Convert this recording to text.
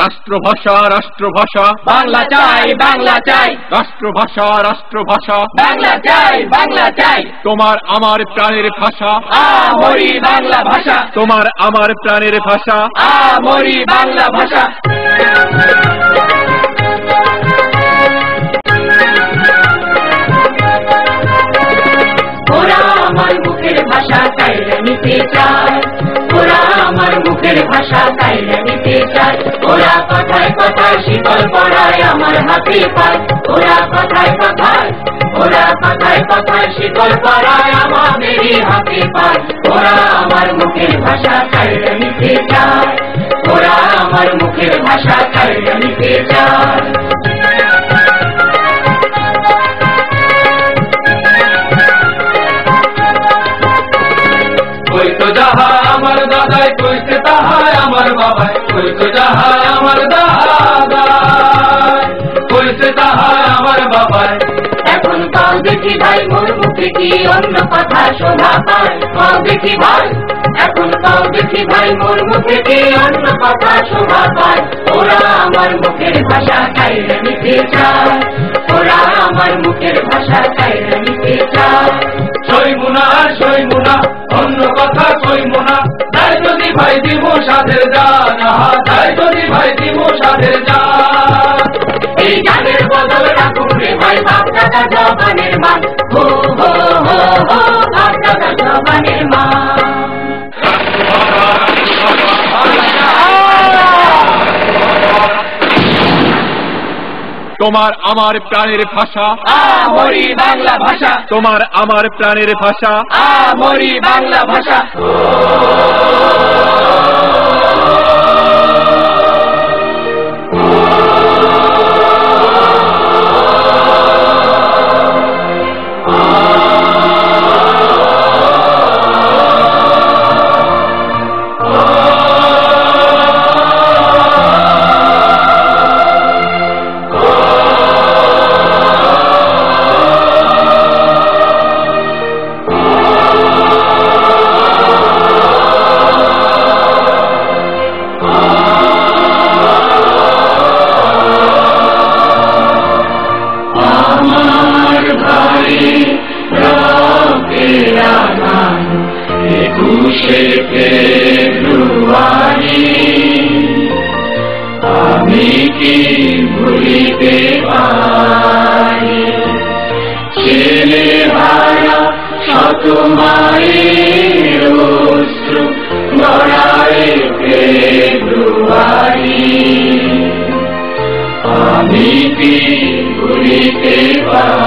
রাষ্ট্রভাষা রাষ্ট্রভাষা বাংলা চাই বাংলা চাই, রাষ্ট্রভাষা রাষ্ট্রভাষা বাংলা চাই বাংলা চাই, তোমার আমার প্রাণের ভাষা আমরি বাংলা ভাষা, তোমার আমার প্রাণের ভাষা আমরি বাংলা ভাষা। ওরা আমার মুখের ভাষা কাইরা নিতে চায়, ওরা আমার মুখের ভাষা কাইরা নিতে চায়, ওরা কথায় কথায় শিকল পড়ায় আমার হাতে পায়, ওরা কথায় কথায়, ওরা কথায় কথায় শিকল পড়ায় আমাদেরই হাতে পায়, ওরা আমার মুখের ভাষা কাইরা নিতে চায়, ওরা আমার মুখের ভাষা কাইরা নিতে চায়। কইতো যাহা আমার দাদাই কইতে তাহাই আমার বাবাই, কইতো যাহা আমার দাদাই কইতে তাহাই আমার বাবাই। এখন কাল দেখি ভাই মোর মুখে কি অন্য কথা শোভা পায়, কাল দেখি ভাই, এখন কাল দেখি ভাই মোর মুখে কি অন্য কথা শোভা পায়, ওরা আমার মুখের ভাষা কাইরা নিতে চায়, ওরা আমার মুখের ভাষা কাইরা নিতে চায়। সইমুনা আর সইমুনা অন্য কথা কইমুনা, তাই যদি ভাই দিব সাধের জান, তাই যদি ভাই দিব সাধের জান। এই গানের বদল রাখুন রে ভাই বাপ দাদা জবানের মান, হো হো হো হো বাপ দাদা জবানের মান। তোমার আমার প্রাণের ভাষা আমরি বাংলা ভাষা, তোমার আমার প্রাণের ভাষা আমরি বাংলা ভাষা। আমি কি ভুলিতে পারি ছেলে হারা শত মায়ের অশ্রু গড়ায় ফেব্রুয়ারি, আমি কি ভুলিতে পারি।